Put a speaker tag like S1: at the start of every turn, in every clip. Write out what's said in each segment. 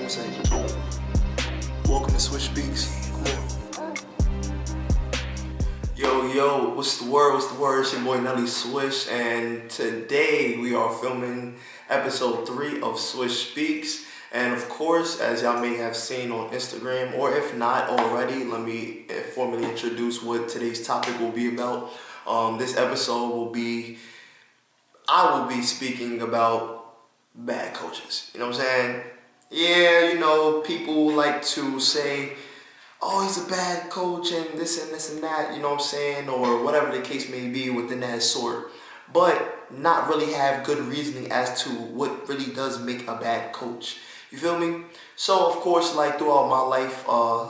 S1: say? Welcome to Swish Speaks. Come on. Yo, what's the word? It's your boy Nelly Swish, and today we are filming episode 3 of Swish Speaks. And of course, as y'all may have seen on Instagram, or if not already, let me formally introduce what today's topic will be about. This episode I will be speaking about bad coaches. You know what I'm saying? Yeah, people like to say, oh, he's a bad coach and this and that, you know what I'm saying? Or whatever the case may be within that sort. But not really have good reasoning as to what really does make a bad coach. You feel me? So, of course, like throughout my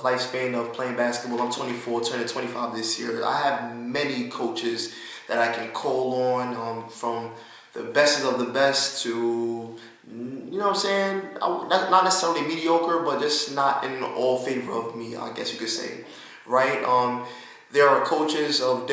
S1: lifespan of playing basketball, I'm 24, turning 25 this year. I have many coaches that I can call on, from the bestest of the best to, you know what I'm saying, not necessarily mediocre, but just not in all favor of me, I guess you could say, right? There are coaches of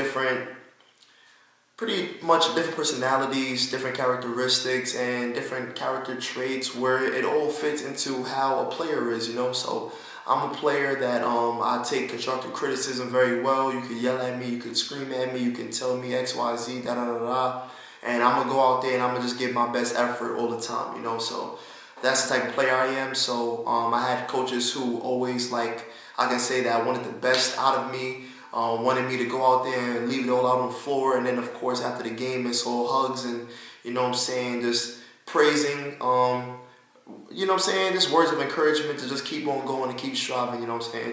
S1: pretty much different personalities, different characteristics, and different character traits where it all fits into how a player is, So I'm a player that I take constructive criticism very well. You can yell at me, you can scream at me, you can tell me X, Y, Z, da da da da. And I'm going to go out there and I'm going to just give my best effort all the time, So that's the type of player I am. So I had coaches who always, I can say that wanted the best out of me. Wanted me to go out there and leave it all out on the floor. And then, of course, after the game, it's all hugs and, just praising, just words of encouragement to just keep on going and keep striving,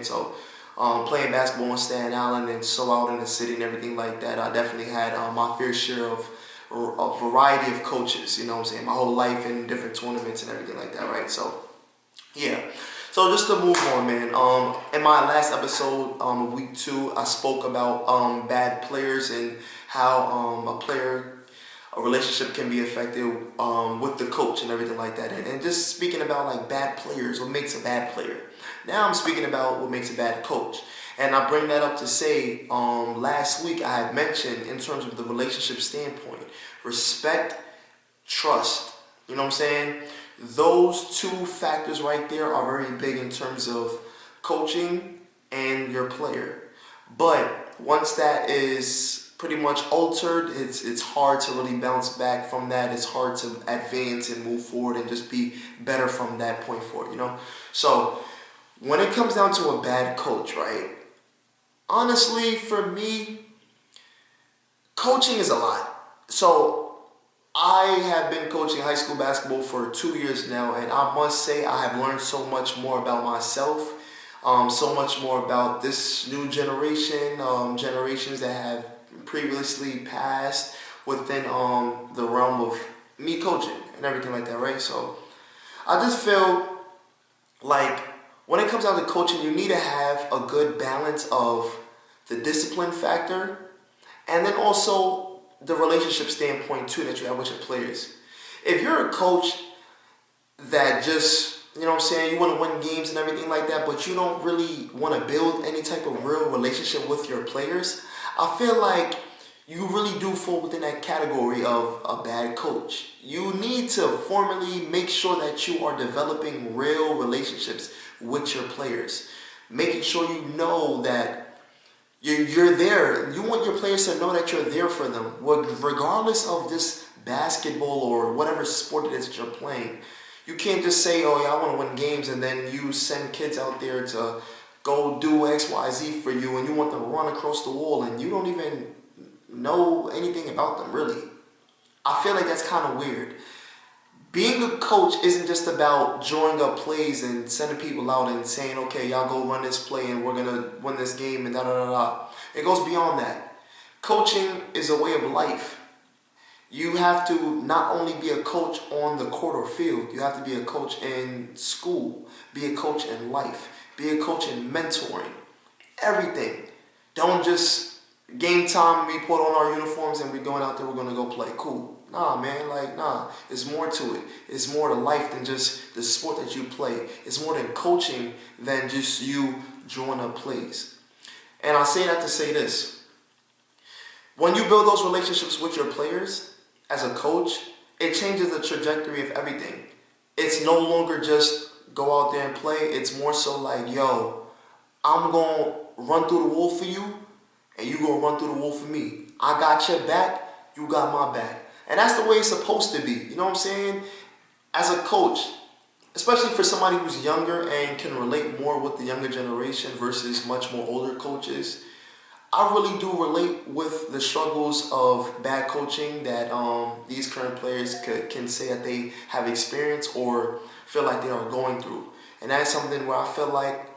S1: So playing basketball on Staten Island and so out in the city and everything like that, I definitely had my fair share of a variety of coaches, my whole life in different tournaments and everything like that, right? So, yeah. So just to move on, man, in my last episode of week 2, I spoke about bad players and how a relationship can be affected with the coach and everything like that. And just speaking about bad players, what makes a bad player. Now I'm speaking about what makes a bad coach. And I bring that up to say, last week I had mentioned in terms of the relationship standpoint, respect, trust, you know what I'm saying? Those two factors right there are very big in terms of coaching and your player. But once that is pretty much altered, it's hard to really bounce back from that. It's hard to advance and move forward and just be better from that point forward, So when it comes down to a bad coach, right? Honestly, for me, coaching is a lot. So I have been coaching high school basketball for 2 years now, and I must say I have learned so much more about myself, so much more about this new generation, generations that have previously passed within the realm of me coaching and everything like that, right? So I just feel like when it comes down to coaching, you need to have a good balance of the discipline factor and then also the relationship standpoint too that you have with your players. If you're a coach that just, you want to win games and everything like that, but you don't really want to build any type of real relationship with your players, I feel like you really do fall within that category of a bad coach. You need to formally make sure that you are developing real relationships with your players, making sure you know that you're there. You want your players to know that you're there for them, regardless of this basketball or whatever sport it is that you're playing. You can't just say, oh, yeah, I want to win games, and then you send kids out there to go do X, Y, Z for you, and you want them to run across the wall, and you don't even know anything about them, really. I feel like that's kind of weird. Being a coach isn't just about drawing up plays and sending people out and saying, okay, y'all go run this play and we're going to win this game and da-da-da-da. It goes beyond that. Coaching is a way of life. You have to not only be a coach on the court or field, you have to be a coach in school, be a coach in life, be a coach in mentoring, everything. Don't just game time, we put on our uniforms and we're going out there, we're going to go play. Cool. Nah, man, it's more to it. It's more to life than just the sport that you play. It's more than coaching than just you drawing up plays. And I say that to say this. When you build those relationships with your players as a coach, it changes the trajectory of everything. It's no longer just go out there and play. It's more so like, yo, I'm going to run through the wall for you, and you going to run through the wall for me. I got your back, you got my back. And that's the way it's supposed to be. You know what I'm saying? As a coach, especially for somebody who's younger and can relate more with the younger generation versus much more older coaches, I really do relate with the struggles of bad coaching that these current players can say that they have experienced or feel like they are going through. And that's something where I feel like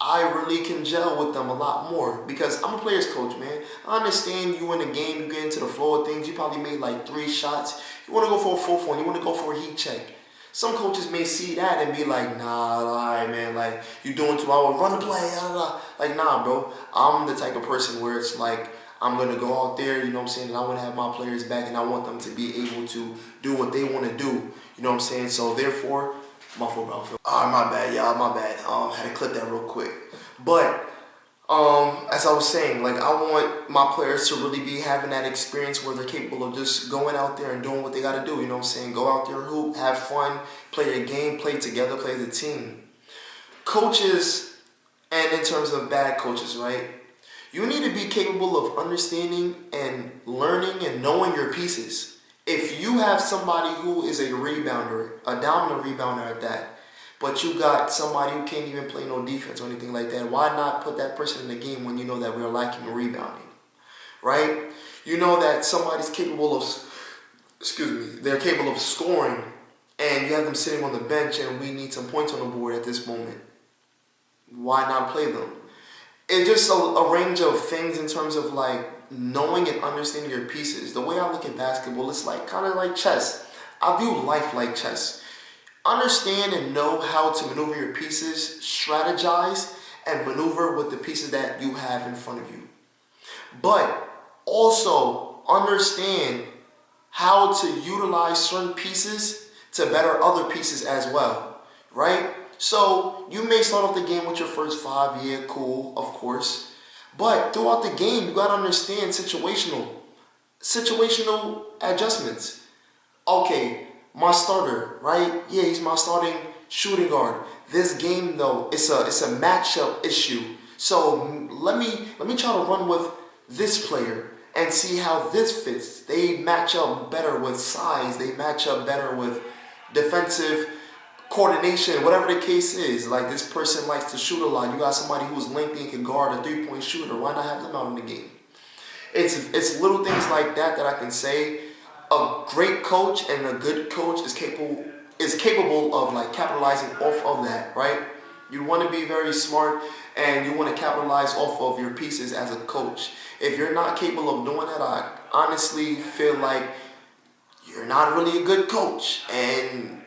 S1: I really can gel with them a lot more because I'm a player's coach, man. I understand you in a game, you get into the flow of things, you probably made like 3 shots. You want to go for a fourth one, you want to go for a heat check. Some coaches may see that and be like, nah, all right, man, like, you doing too much, run the play, like, nah, bro. I'm the type of person where it's like, I'm going to go out there, you know what I'm saying, and I want to have my players back, and I want them to be able to do what they want to do, you know what I'm saying? So, therefore, my fault, bro. All right, my bad, y'all, my bad. Had to clip that real quick. But, as I was saying, like, I want my players to really be having that experience where they're capable of just going out there and doing what they got to do. You know what I'm saying? Go out there, hoop, have fun, play a game, play together, play as a team. Coaches, and in terms of bad coaches, right? You need to be capable of understanding and learning and knowing your pieces. If you have somebody who is a rebounder, a dominant rebounder at that, but you got somebody who can't even play no defense or anything like that, why not put that person in the game when you know that we're lacking in rebounding, right? You know that somebody's capable of, they're capable of scoring, and you have them sitting on the bench and we need some points on the board at this moment. Why not play them? It's just a range of things in terms of like knowing and understanding your pieces. The way I look at basketball, it's like kind of like chess. I view life like chess. Understand and know how to maneuver your pieces, strategize, and maneuver with the pieces that you have in front of you. But also understand how to utilize certain pieces to better other pieces as well, right? So you may start off the game with your first 5, yeah, cool, of course. But throughout the game, you got to understand situational adjustments. Okay, my starter, right? Yeah, he's my starting shooting guard. This game though, it's a matchup issue. So let me try to run with this player and see how this fits. They match up better with size. They match up better with defensive coordination, whatever the case is. Like this person likes to shoot a lot. You got somebody who's lengthy and can guard a 3-point shooter. Why not have them out in the game? It's little things like that that I can say. A great coach and a good coach is capable of like capitalizing off of that, right? You want to be very smart and you want to capitalize off of your pieces as a coach. If you're not capable of doing that, I honestly feel like you're not really a good coach and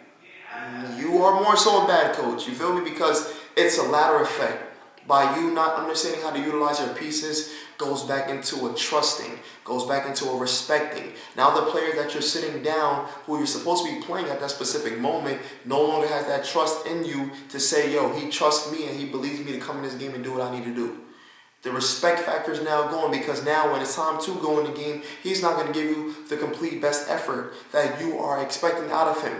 S1: you are more so a bad coach. You feel me? Because it's a ladder effect. By you not understanding how to utilize your pieces goes back into a trusting, goes back into a respecting. Now the player that you're sitting down, who you're supposed to be playing at that specific moment, no longer has that trust in you to say, yo, he trusts me and he believes me to come in this game and do what I need to do. The respect factor is now gone because now when it's time to go in the game, he's not going to give you the complete best effort that you are expecting out of him.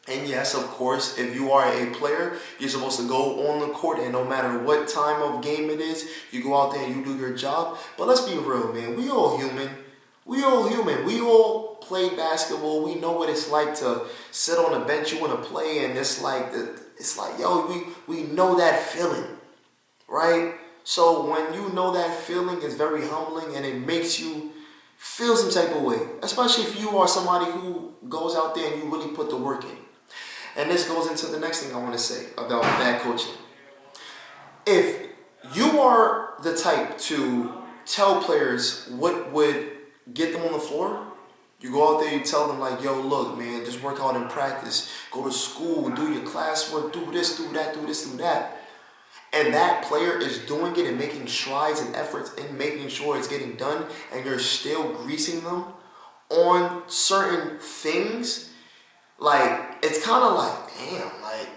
S1: And yes, of course, if you are a player, you're supposed to go on the court and no matter what time of game it is, you go out there and you do your job. But let's be real, man. We all human. We all play basketball. We know what it's like to sit on the bench. You want to play and it's like, yo, we know that feeling, right? So when you know that feeling, it's very humbling and it makes you feel some type of way. Especially if you are somebody who goes out there and you really put the work in. And this goes into the next thing I want to say about bad coaching. If you are the type to tell players what would get them on the floor, you go out there, you tell them like, yo, look, man, just work out in practice. Go to school, do your classwork, do this, do that, do this, do that. And that player is doing it and making strides and efforts in making sure it's getting done, and you're still greasing them on certain things. Like, it's kind of like, damn, like,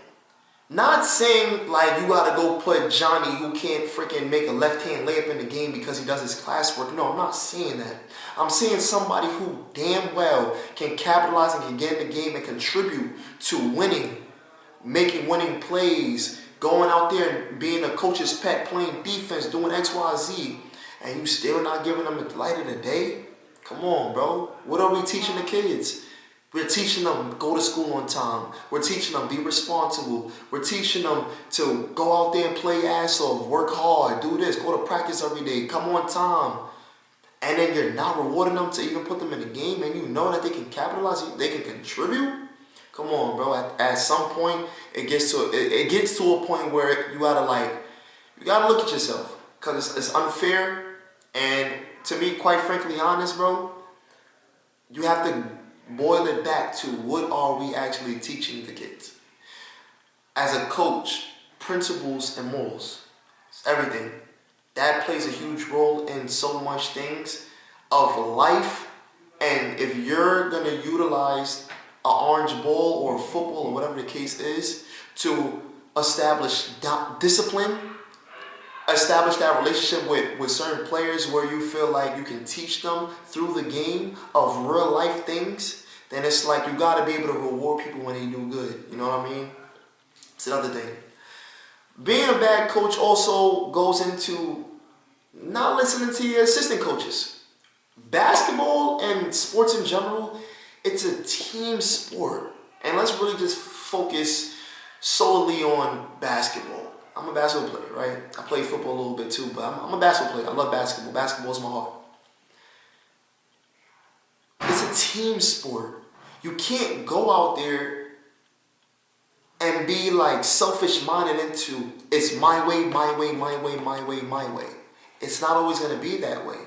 S1: not saying, like, you got to go put Johnny who can't freaking make a left-hand layup in the game because he does his classwork. No, I'm not saying that. I'm saying somebody who damn well can capitalize and can get in the game and contribute to winning making winning plays, going out there and being a coach's pet, playing defense, doing X, Y, Z, and you still not giving them the light of the day? Come on, bro. What are we teaching the kids? We're teaching them go to school on time. We're teaching them be responsible. We're teaching them to go out there and play ass off, work hard, do this, go to practice every day, come on time. And then you're not rewarding them to even put them in the game, and you know that they can capitalize, they can contribute. Come on, bro. At some point, it gets to a point where you gotta look at yourself, cause it's unfair. And to be quite frankly honest, bro, you have to boil it back to what are we actually teaching the kids? As a coach, principles and morals, it's everything. That plays a huge role in so much things of life. And if you're gonna utilize an orange ball or football or whatever the case is to establish discipline, establish that relationship with certain players where you feel like you can teach them through the game of real life things, then it's like you got to be able to reward people when they do good. You know what I mean? It's another thing. Being a bad coach also goes into not listening to your assistant coaches. Basketball and sports in general, it's a team sport. And let's really just focus solely on basketball. I'm a basketball player, right? I play football a little bit too, but I'm a basketball player. I love basketball. Basketball is my heart. It's a team sport. You can't go out there and be like selfish-minded into it's my way, my way, my way, my way, my way. It's not always going to be that way.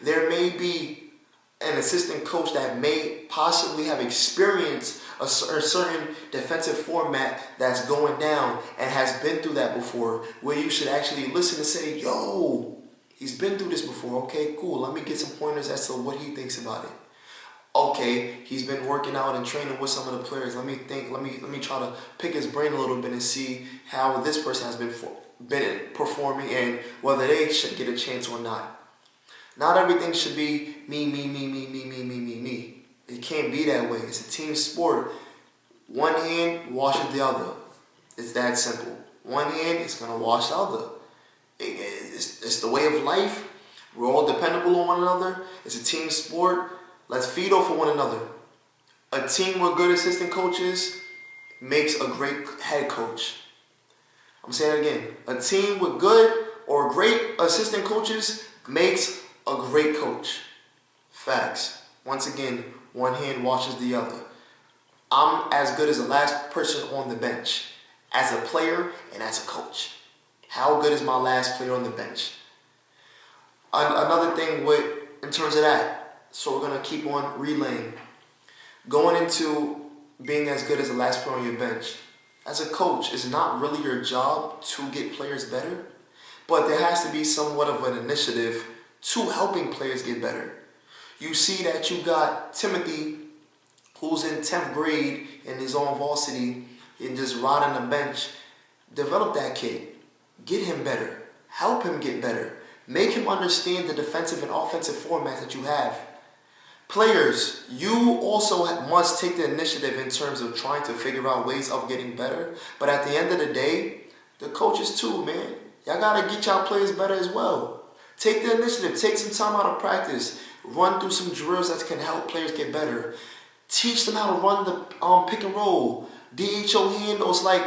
S1: There may be an assistant coach that may possibly have experienced a certain defensive format that's going down and has been through that before, where you should actually listen and say, yo, he's been through this before. Okay, cool. Let me get some pointers as to what he thinks about it. Okay, he's been working out and training with some of the players. Let me think. Let me try to pick his brain a little bit and see how this person has been performing and whether they should get a chance or not. Not everything should be me. It can't be that way. It's a team sport. One hand washes the other. It's that simple. One hand is going to wash the other. It's the way of life. We're all dependable on one another. It's a team sport. Let's feed off of one another. A team with good assistant coaches makes a great head coach. I'm saying it again. A team with good or great assistant coaches makes a great coach. Facts. Once again, one hand washes the other. I'm as good as the last person on the bench, as a player and as a coach. How good is my last player on the bench? Another thing in terms of that, so we're going to keep on relaying. Going into being as good as the last player on your bench, as a coach, it's not really your job to get players better, but there has to be somewhat of an initiative to helping players get better. You see that you got Timothy, who's in 10th grade in his own varsity and just riding the bench. Develop that kid. Get him better. Help him get better. Make him understand the defensive and offensive formats that you have. Players, you also must take the initiative in terms of trying to figure out ways of getting better. But at the end of the day, the coaches too, man. Y'all got to get y'all players better as well. Take the initiative. Take some time out of practice. Run through some drills that can help players get better. Teach them how to run the pick and roll, DHO handles. Like,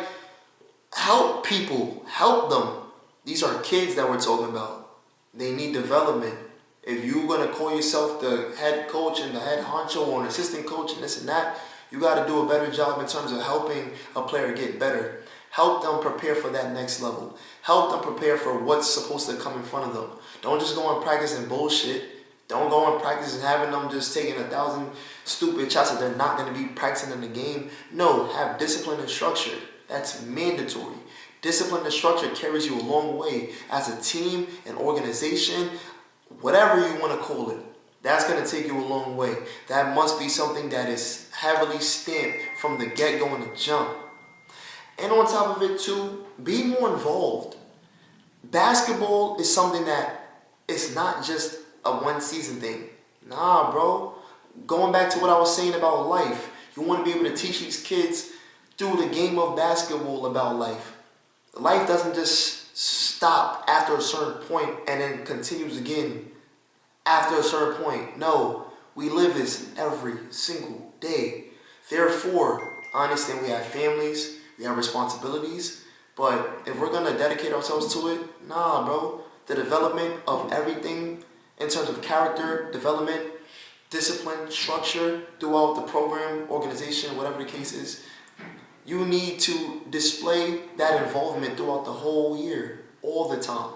S1: help people. Help them. These are kids that we're talking about. They need development. If you're going to call yourself the head coach and the head honcho or an assistant coach and this and that, you got to do a better job in terms of helping a player get better. Help them prepare for that next level. Help them prepare for what's supposed to come in front of them. Don't just go and practice and bullshit. Don't go and practice and having them just taking 1,000 stupid shots that they're not going to be practicing in the game. No, have discipline and structure. That's mandatory. Discipline and structure carries you a long way as a team, an organization, whatever you want to call it. That's going to take you a long way. That must be something that is heavily stamped from the get-go and the jump. And on top of it too, be more involved. Basketball is something that it's not just a one-season thing. Nah, bro. Going back to what I was saying about life, you want to be able to teach these kids through the game of basketball about life. Life doesn't just stop after a certain point and then continues again after a certain point. No, we live this every single day. Therefore, I understand we have families, we have responsibilities, but if we're gonna dedicate ourselves to it, nah, bro. The development of everything in terms of character, development, discipline, structure throughout the program, organization, whatever the case is, you need to display that involvement throughout the whole year, all the time.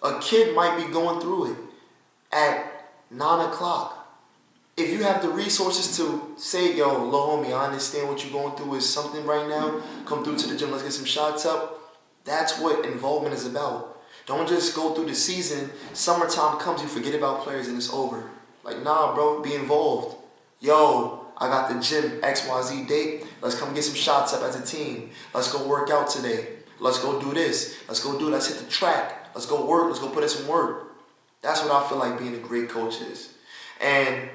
S1: A kid might be going through it at 9 o'clock. If you have the resources to say, yo, little homie, I understand what you're going through is something right now, come through to the gym, let's get some shots up. That's what involvement is about. Don't just go through the season, summertime comes, you forget about players and it's over. Like, nah, bro, be involved. Yo, I got the gym, XYZ date, let's come get some shots up as a team. Let's go work out today. Let's go do this. Let's hit the track. Let's go work, let's go put in some work. That's what I feel like being a great coach is. And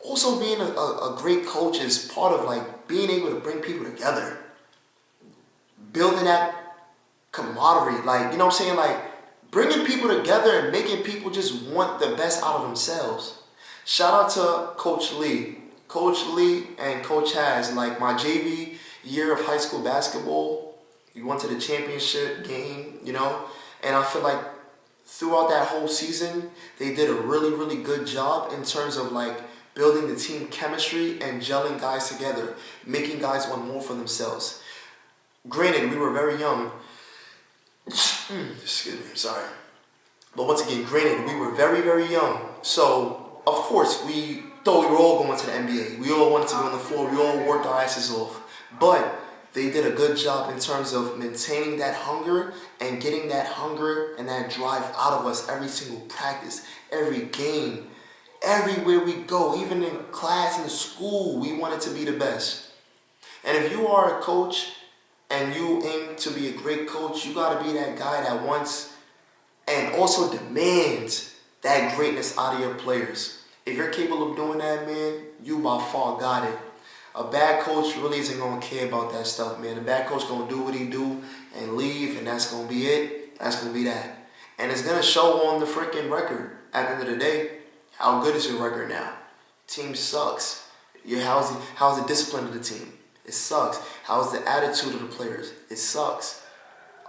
S1: also being a great coach is part of like being able to bring people together. Building that camaraderie, like, you know what I'm saying? Like bringing people together and making people just want the best out of themselves. Shout out to Coach Lee. Coach Lee and Coach Has, like my JV year of high school basketball, we went to the championship game, you know? And I feel like throughout that whole season, they did a really, really good job in terms of like building the team chemistry and gelling guys together, making guys want more for themselves. Granted, we were very young. Excuse me, I'm sorry. But once again, granted, we were very, very young. So, of course, we thought we were all going to the NBA. We all wanted to be on the floor. We all worked our asses off. But they did a good job in terms of maintaining that hunger and getting that hunger and that drive out of us every single practice, every game, everywhere we go, even in class, in school, we wanted to be the best. And if you are a coach and you aim to be a great coach, you got to be that guy that wants and also demands that greatness out of your players. If you're capable of doing that, man, you by far got it. A bad coach really isn't going to care about that stuff, man. A bad coach going to do what he do and leave, and that's going to be it. That's going to be that. And it's going to show on the freaking record. At the end of the day, how good is your record now? Team sucks. How's the discipline of the team? It sucks. How's the attitude of the players? It sucks.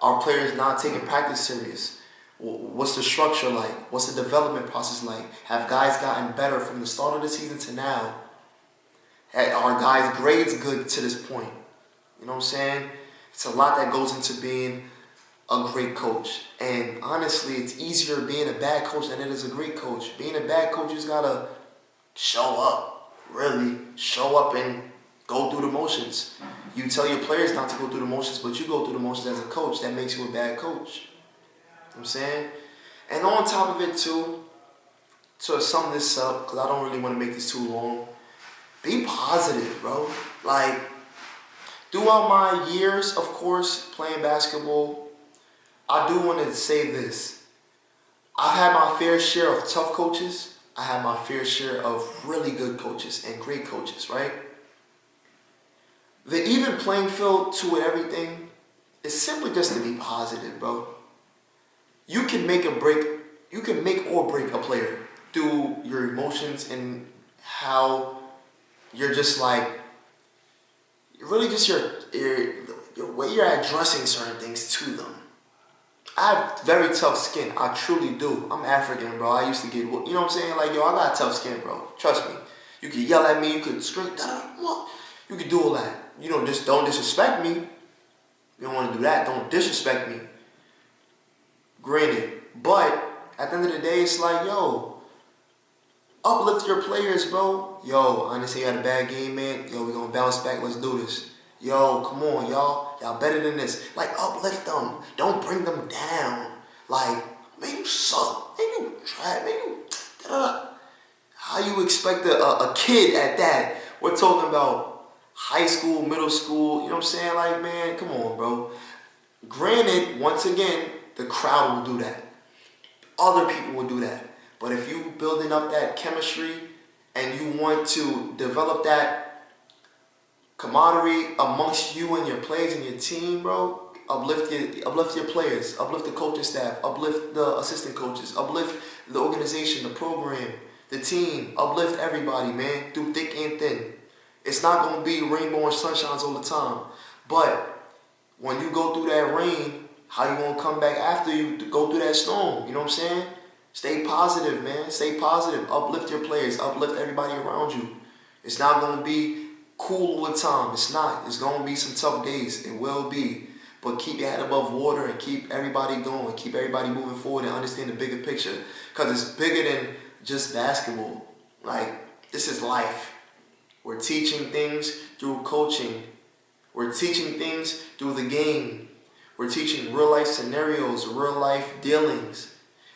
S1: Are players not taking practice serious? What's the structure like? What's the development process like? Have guys gotten better from the start of the season to now? Are guys' grades good to this point? You know what I'm saying? It's a lot that goes into being a great coach. And honestly, it's easier being a bad coach than it is a great coach. Being a bad coach, you just gotta show up. Really, show up and go through the motions. You tell your players not to go through the motions, but you go through the motions as a coach. That makes you a bad coach. You know what I'm saying? And on top of it too, to sum this up, because I don't really want to make this too long, be positive, bro. Like, throughout my years, of course, playing basketball, I do want to say this. I've had my fair share of tough coaches. I had my fair share of really good coaches and great coaches, right? The even playing field to everything is simply just to be positive, bro. You can make or break a player through your emotions and how you're just like, really just your way you're addressing certain things to them. I have very tough skin. I truly do. I'm African, bro. I used to get, you know what I'm saying? Like, yo, I got tough skin, bro. Trust me. You could yell at me. You could scream. You could do all that. You know, just don't disrespect me. You don't want to do that. Don't disrespect me. Granted. But at the end of the day, it's like, yo, uplift your players, bro. Yo, I understand you had a bad game, man. Yo, we're going to bounce back. Let's do this. Yo, come on, y'all. Y'all better than this. Like, uplift them. Don't bring them down. Like, man, you suck. Man, you trash. Man, you... How you expect a kid at that? We're talking about high school, middle school. You know what I'm saying? Like, man, come on, bro. Granted, once again, the crowd will do that. Other people will do that. But if you building up that chemistry and you want to develop that camaraderie amongst you and your players and your team, bro. Uplift your players, uplift the coaching staff, uplift the assistant coaches, uplift the organization, the program, the team, uplift everybody, man, through thick and thin. It's not gonna be rainbow and sunshines all the time, but when you go through that rain, how you gonna come back after you to go through that storm? You know what I'm saying? Stay positive, man. Stay positive. Uplift your players. Uplift everybody around you. It's not gonna be cool all the time. It's not. It's gonna be some tough days. It will be. But keep your head above water and keep everybody going. Keep everybody moving forward and understand the bigger picture. Because it's bigger than just basketball. Like, this is life. We're teaching things through coaching. We're teaching things through the game. We're teaching real life scenarios, real life dealings.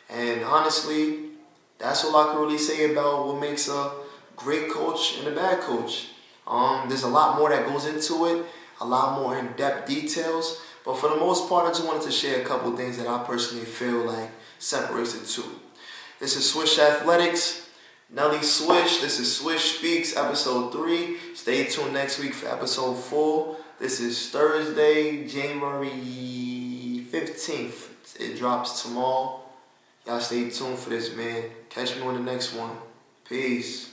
S1: And honestly, that's all I can really say about what makes a great coach and a bad coach. There's a lot more that goes into it, a lot more in-depth details. But for the most part, I just wanted to share a couple of things that I personally feel like separates the two. This is Swish Athletics. Nelly Swish. This is Swish Speaks, episode 3. Stay tuned next week for episode 4. This is Thursday, January 15th. It drops tomorrow. Y'all stay tuned for this, man. Catch me on the next one. Peace.